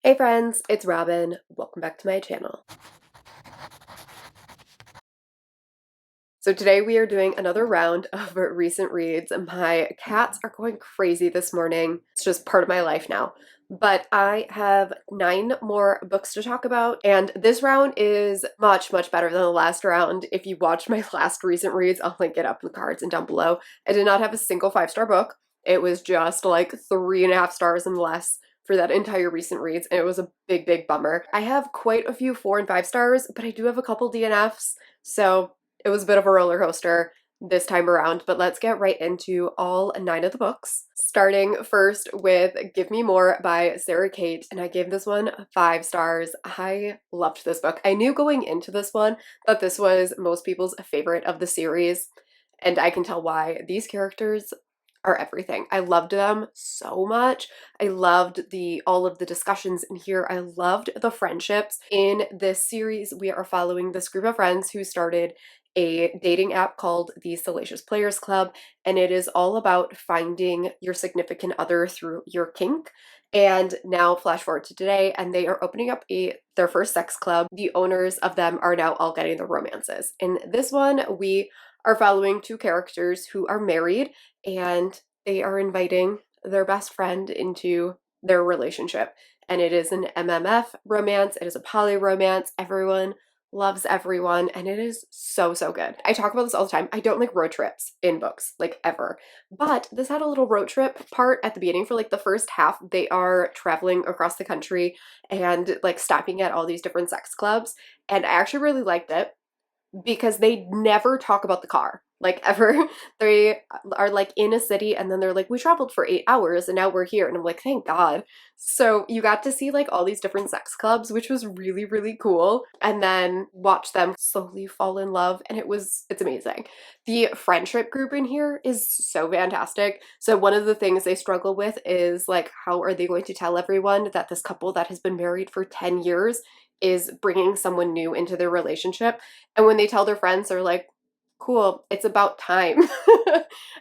Hey friends, it's Robin. Welcome back to my channel. So today we are doing another round of recent reads. My cats are going crazy this morning. It's just part of my life now. But I have 9 more books to talk about, and this round is much, much better than the last round. If you watched my last recent reads, I'll link it up in the cards and down below. I did not have a single 5-star book. It was just like 3.5 stars and less for that entire recent reads, and it was a big, big bummer. I have quite a few 4 and 5 stars, but I do have a couple DNFs, so it was a bit of a roller coaster this time around, but let's get right into all 9 of the books. Starting first with Give Me More by Sara Cate, and I gave this one 5 stars. I loved this book. I knew going into this one that this was most people's favorite of the series, and I can tell why. These characters are everything. I loved them so much. I loved all of the discussions in here. I loved the friendships. In this series, we are following this group of friends who started a dating app called the Salacious Players Club, and it is all about finding your significant other through your kink. And now flash forward to today, and they are opening up their first sex club. The owners of them are now all getting the romances. In this one, we are following 2 characters who are married, and they are inviting their best friend into their relationship. And it is an MMF romance, it is a poly romance. Everyone loves everyone, and it is so, so good. I talk about this all the time. I don't like road trips in books, like ever. But this had a little road trip part at the beginning. For like the first half, they are traveling across the country and like stopping at all these different sex clubs. And I actually really liked it because they never talk about the car, like ever. They are like in a city and then they're like, we traveled for 8 hours and now we're here. And I'm like, thank God. So you got to see like all these different sex clubs, which was really, really cool. And then watch them slowly fall in love. And it's amazing. The friendship group in here is so fantastic. So one of the things they struggle with is like, how are they going to tell everyone that this couple that has been married for 10 years is bringing someone new into their relationship? And when they tell their friends, they're like, cool, it's about time.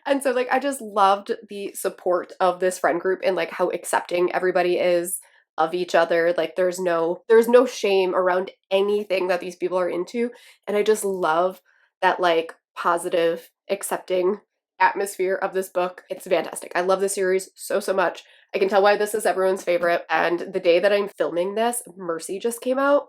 And so like I just loved the support of this friend group and like how accepting everybody is of each other. Like there's no shame around anything that these people are into. And I just love that like positive, accepting atmosphere of this book. It's fantastic. I love the series so, so much. I can tell why this is everyone's favorite. And the day that I'm filming this, Mercy just came out,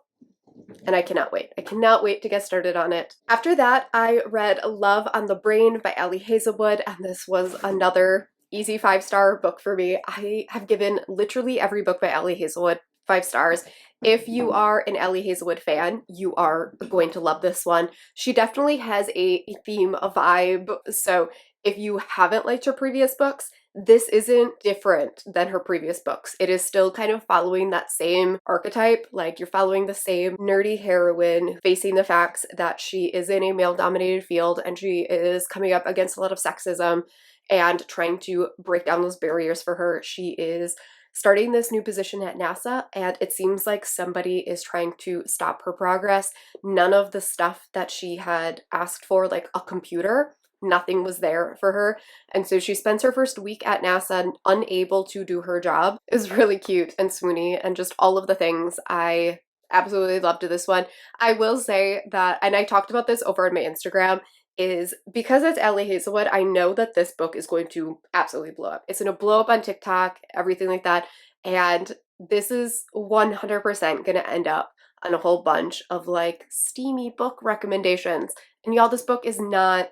and I cannot wait. I cannot wait to get started on it. After that, I read Love on the Brain by Hazelwood, and this was another easy 5-star book for me. I have given literally every book by Hazelwood 5 stars. If you are an Hazelwood fan, you are going to love this one. She definitely has a theme, a vibe. So if you haven't liked her previous books, this isn't different than her previous books. It is still kind of following that same archetype. Like you're following the same nerdy heroine facing the facts that she is in a male-dominated field and she is coming up against a lot of sexism and trying to break down those barriers for her. She is starting this new position at NASA, and it seems like somebody is trying to stop her progress. None of the stuff that she had asked for, like a computer, nothing was there for her. And so she spends her first week at NASA unable to do her job. It was really cute and swoony and just all of the things. I absolutely loved this one. I will say that, and I talked about this over on my Instagram, is because it's Hazelwood, I know that this book is going to absolutely blow up. It's going to blow up on TikTok, everything like that. And this is 100% going to end up on a whole bunch of like steamy book recommendations. And y'all, this book is not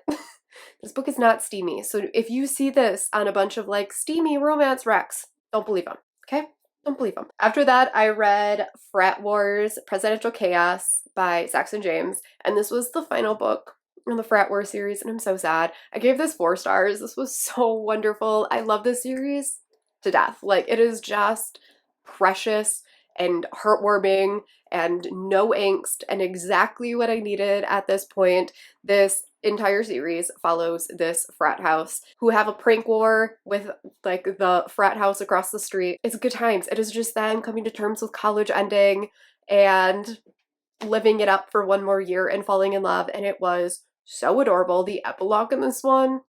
this book is not steamy. So if you see this on a bunch of like steamy romance recs, don't believe them, okay? Don't believe them. After that, I read Frat Wars Presidential Chaos by Saxon James, and this was the final book in the Frat Wars series, and I'm so sad. I gave this 4 stars. This was so wonderful. I love this series to death. Like, it is just precious and heartwarming and no angst and exactly what I needed at this point. This entire series follows this frat house who have a prank war with like the frat house across the street. It's good times. It is just them coming to terms with college ending and living it up for one more year and falling in love, and it was so adorable. The epilogue in this one,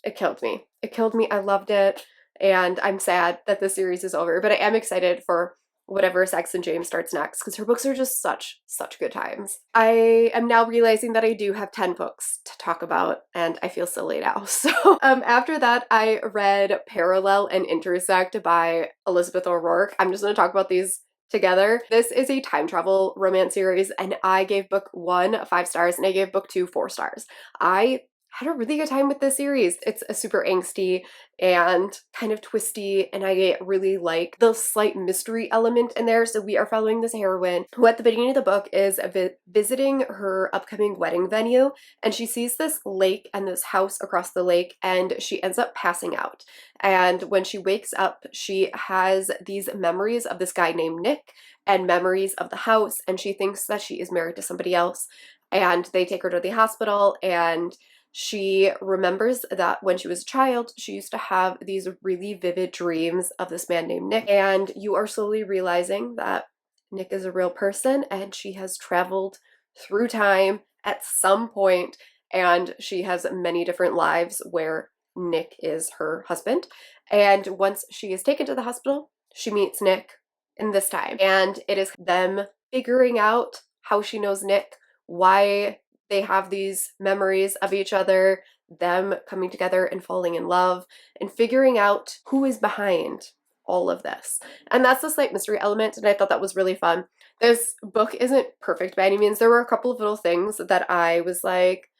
it killed me. It killed me. I loved it, and I'm sad that the series is over, but I am excited for whatever Saxon James starts next, because her books are just such good times. I am now realizing that I do have 10 books to talk about, and I feel silly now. So after that, I read Parallel and Intersect by Elizabeth O'Rourke. I'm just going to talk about these together. This is a time travel romance series, and I gave book 1 5 stars and I gave book 2 4 stars. I had a really good time with this series. It's a super angsty and kind of twisty, and I really like the slight mystery element in there. So we are following this heroine who at the beginning of the book is visiting her upcoming wedding venue, and she sees this lake and this house across the lake, and she ends up passing out. And when she wakes up, she has these memories of this guy named Nick and memories of the house, and she thinks that she is married to somebody else. And they take her to the hospital, and she remembers that when she was a child, she used to have these really vivid dreams of this man named Nick. And you are slowly realizing that Nick is a real person, and she has traveled through time at some point, and she has many different lives where Nick is her husband. And once she is taken to the hospital, she meets Nick in this time. And it is them figuring out how she knows Nick, why they have these memories of each other, them coming together and falling in love, and figuring out who is behind all of this. And that's the slight mystery element, and I thought that was really fun. This book isn't perfect by any means. There were a couple of little things that I was like,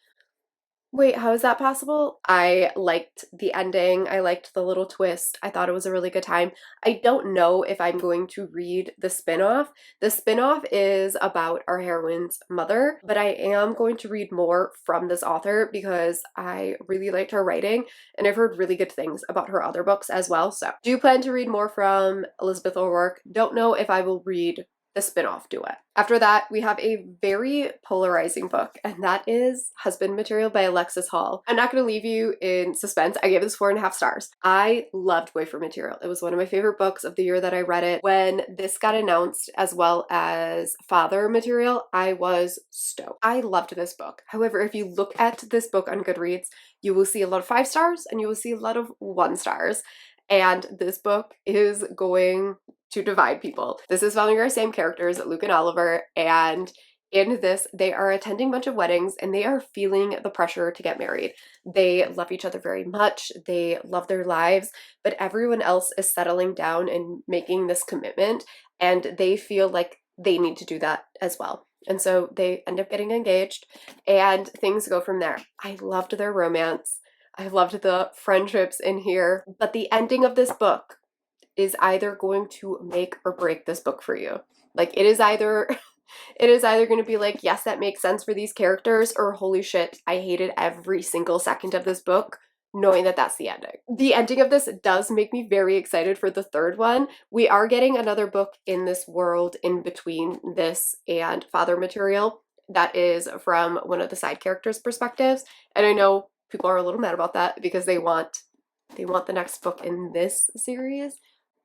wait, how is that possible? I liked the ending. I liked the little twist. I thought it was a really good time. I don't know if I'm going to read the spin-off. The spin-off is about our heroine's mother, but I am going to read more from this author because I really liked her writing, and I've heard really good things about her other books as well. So do plan to read more from Elizabeth O'Rourke. Don't know if I will read the spin-off duet. After that, we have a very polarizing book, and that is Husband Material by Alexis Hall. I'm not going to leave you in suspense. I gave this 4.5 stars. I loved Boyfriend Material. It was one of my favorite books of the year that I read it. When this got announced, as well as Father Material, I was stoked. I loved this book. However, if you look at this book on Goodreads, you will see a lot of 5 stars and you will see a lot of 1 stars. And this book is going to divide people. This is following our same characters, Luke and Oliver, and in this, they are attending a bunch of weddings and they are feeling the pressure to get married. They love each other very much. They love their lives, but everyone else is settling down and making this commitment, and they feel like they need to do that as well. And so they end up getting engaged, and things go from there. I loved their romance. I loved the friendships in here, but the ending of this book is either going to make or break this book for you. Like, it is either going to be like, yes, that makes sense for these characters, or holy shit, I hated every single second of this book, knowing that that's the ending. The ending of this does make me very excited for the 3rd one. We are getting another book in this world in between this and Father Material that is from one of the side characters' perspectives, and I know people are a little mad about that because they want the next book in this series.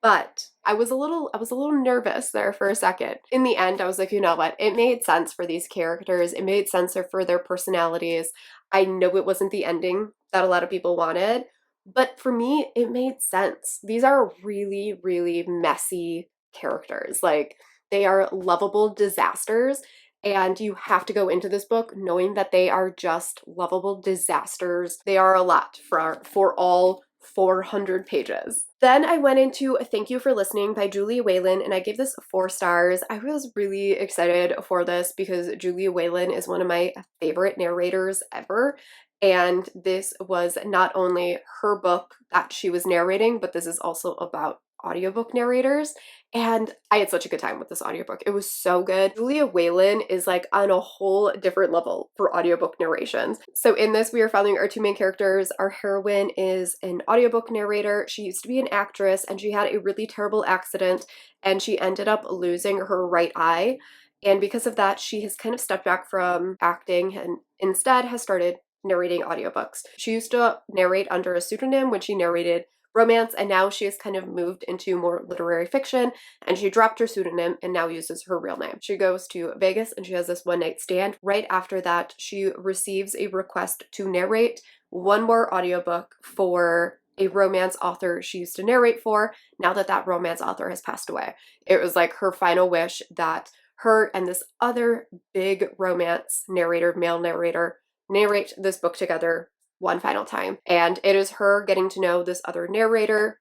But I was a little nervous there for a second. In the end, I was like, you know what? It made sense for these characters. It made sense for their personalities. I know it wasn't the ending that a lot of people wanted, but for me, it made sense. These are really, really messy characters. Like, they are lovable disasters, and you have to go into this book knowing that they are just lovable disasters. They are a lot for all 400 pages. Then I went into Thank You for Listening by Julia Whelan, and I gave this 4 stars. I was really excited for this because Julia Whelan is one of my favorite narrators ever, and this was not only her book that she was narrating, but this is also about audiobook narrators, and I had such a good time with this audiobook. It was so good. Julia Whelan is like on a whole different level for audiobook narrations. So in this, we are following our 2 main characters. Our heroine is an audiobook narrator. She used to be an actress, and she had a really terrible accident, and she ended up losing her right eye. And because of that, she has kind of stepped back from acting and instead has started narrating audiobooks. She used to narrate under a pseudonym when she narrated romance, and now she has kind of moved into more literary fiction, and she dropped her pseudonym and now uses her real name. She goes to Vegas and she has this one-night stand. Right after that, she receives a request to narrate one more audiobook for a romance author she used to narrate for now that that romance author has passed away. It was like her final wish that her and this other big romance narrator, male narrator, narrate this book together one final time. And it is her getting to know this other narrator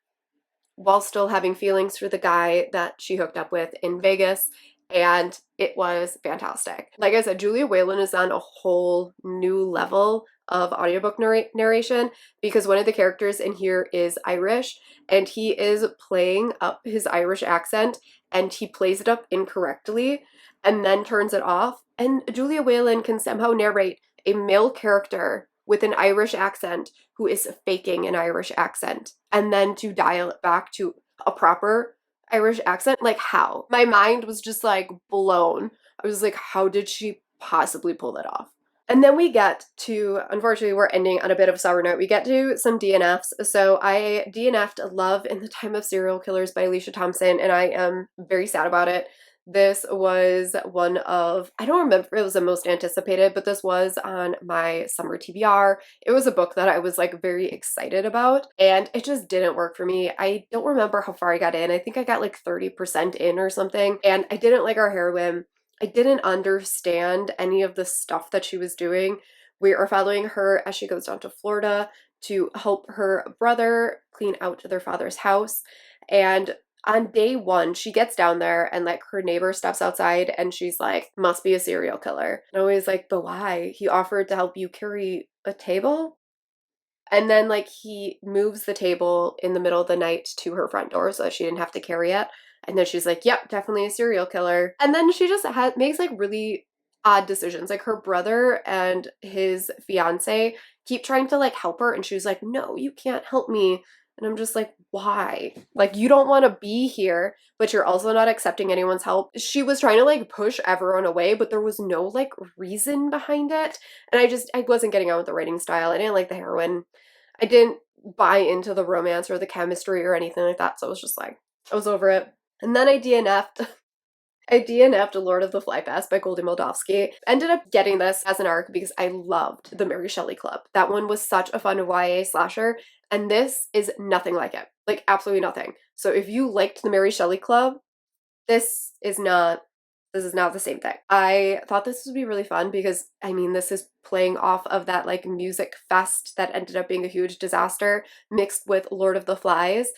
while still having feelings for the guy that she hooked up with in Vegas. And it was fantastic. Like I said, Julia Whelan is on a whole new level of audiobook narration because one of the characters in here is Irish and he is playing up his Irish accent and he plays it up incorrectly and then turns it off. And Julia Whelan can somehow narrate a male character with an Irish accent who is faking an Irish accent and then to dial it back to a proper Irish accent. Like, how? My mind was just like blown. I was like, how did she possibly pull that off? And then we get to, unfortunately, we're ending on a bit of a sour note. We get to some DNFs. So I DNF'd Love in the Time of Serial Killers by Alicia Thompson, and I am very sad about it. This was one of, I don't remember if it was the most anticipated, but this was on my summer TBR. It was a book that I was like very excited about and it just didn't work for me. I don't remember how far I got in. I think I got like 30% in or something, and I didn't like our heroine. I didn't understand any of the stuff that she was doing. We are following her as she goes down to Florida to help her brother clean out their father's house. And on day one, she gets down there and like her neighbor steps outside and she's like, must be a serial killer. And I was like, but why? He offered to help you carry a table? And then like he moves the table in the middle of the night to her front door so that she didn't have to carry it. And then she's like, yep, definitely a serial killer. And then she just makes like really odd decisions. Like her brother and his fiance keep trying to like help her and she's like, no, you can't help me. And I'm just like, why? Like, you don't want to be here, but you're also not accepting anyone's help. She was trying to like push everyone away, but there was no like reason behind it. And I wasn't getting on with the writing style. I didn't like the heroine. I didn't buy into the romance or the chemistry or anything like that. So I was just like, I was over it. And then I DNF'd. I DNF'd Lord of the Fly Past by Goldy Moldavsky. Ended up getting this as an arc because I loved the Mary Shelley Club. That one was such a fun YA slasher, and this is nothing like it. Like, absolutely nothing. So if you liked the Mary Shelley Club, this is not the same thing. I thought this would be really fun because, I mean, this is playing off of that like music fest that ended up being a huge disaster mixed with Lord of the Flies.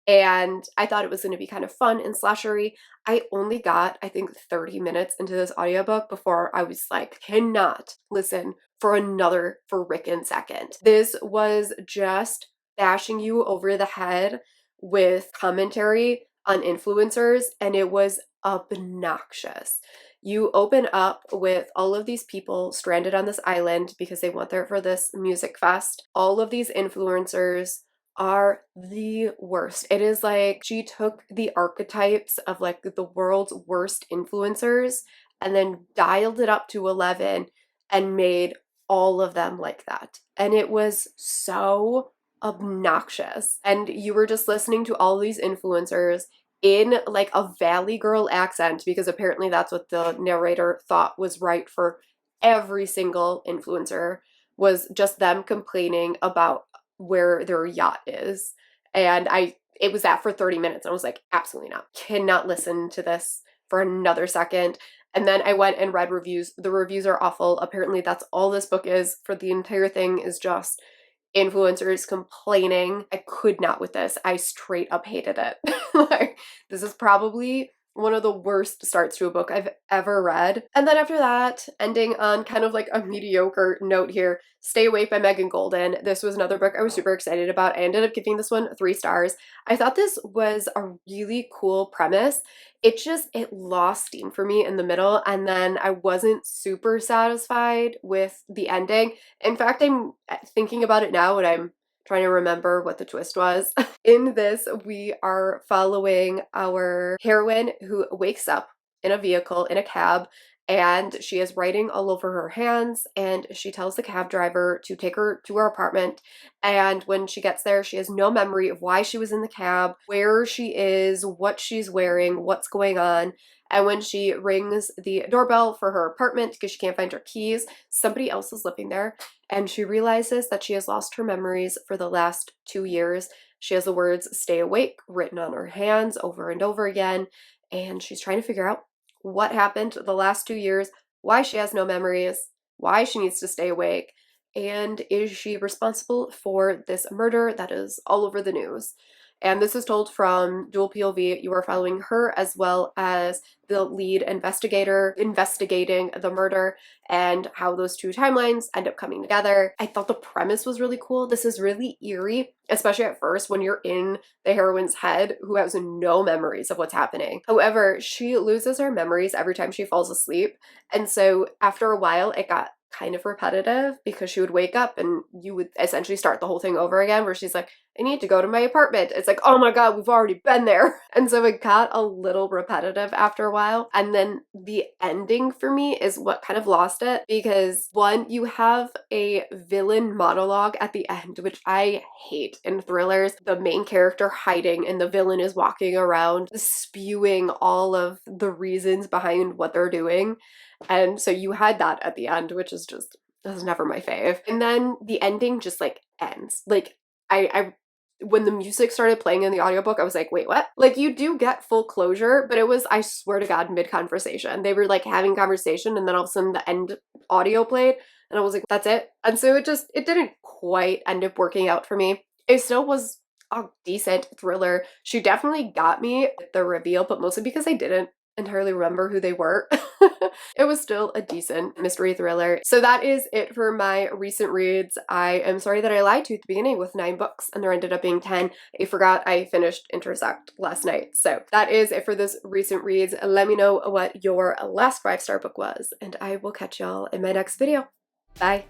And I thought it was going to be kind of fun and slashery. I only got, I think, 30 minutes into this audiobook before I was like, cannot listen for another frickin' second. This was just bashing you over the head with commentary on influencers, and it was obnoxious. You open up with all of these people stranded on this island because they went there for this music fest. All of these influencers are the worst. It is like she took the archetypes of like the world's worst influencers and then dialed it up to 11 and made all of them like that. And it was so obnoxious. And you were just listening to all these influencers in like a Valley Girl accent because apparently that's what the narrator thought was right for every single influencer, was just them complaining about where their yacht is. And it was that for 30 minutes. And I was like, absolutely not. Cannot listen to this for another second. And then I went and read reviews. The reviews are awful. Apparently that's all this book is for the entire thing, is just influencers complaining. I could not with this. I straight up hated it. Like, this is probably one of the worst starts to a book I've ever read. And then after that, ending on kind of like a mediocre note here, Stay Awake by Megan Goldin. This was another book I was super excited about. I ended up giving this one 3 stars. I thought this was a really cool premise. It lost steam for me in the middle, and then I wasn't super satisfied with the ending. In fact, I'm thinking about it now and I'm trying to remember what the twist was. In this, we are following our heroine who wakes up in a vehicle, in a cab, and she is writing all over her hands, and she tells the cab driver to take her to her apartment. And when she gets there, she has no memory of why she was in the cab, where she is, what she's wearing, what's going on. And when she rings the doorbell for her apartment because she can't find her keys, somebody else is living there, and she realizes that she has lost her memories for the last 2 years. She has the words "stay awake" written on her hands over and over again, and she's trying to figure out what happened the last 2 years, why she has no memories, why she needs to stay awake, and is she responsible for this murder that is all over the news. And this is told from dual POV. You are following her as well as the lead investigator investigating the murder and how those two timelines end up coming together. I thought the premise was really cool. This is really eerie, especially at first when you're in the heroine's head who has no memories of what's happening. However, she loses her memories every time she falls asleep. And so after a while, it got kind of repetitive because she would wake up and you would essentially start the whole thing over again where she's like, I need to go to my apartment. It's like, oh my God, we've already been there. And so it got a little repetitive after a while. And then the ending for me is what kind of lost it, because one, you have a villain monologue at the end, which I hate in thrillers. The main character hiding and the villain is walking around spewing all of the reasons behind what they're doing. And so you had that at the end, which is just, that's never my fave. And then the ending just like ends. Like I when the music started playing in the audiobook, I was like, wait, what? Like, you do get full closure, but it was, I swear to God, mid-conversation. They were like having conversation and then all of a sudden the end audio played and I was like, that's it. And so it didn't quite end up working out for me. It still was a decent thriller. She definitely got me with the reveal, but mostly because I didn't entirely remember who they were. It was still a decent mystery thriller. So that is it for my recent reads. I am sorry that I lied to you at the beginning with 9 books and there ended up being 10. I forgot I finished Intersect last night. So that is it for this recent reads. Let me know what your last 5-star book was, and I will catch y'all in my next video. Bye.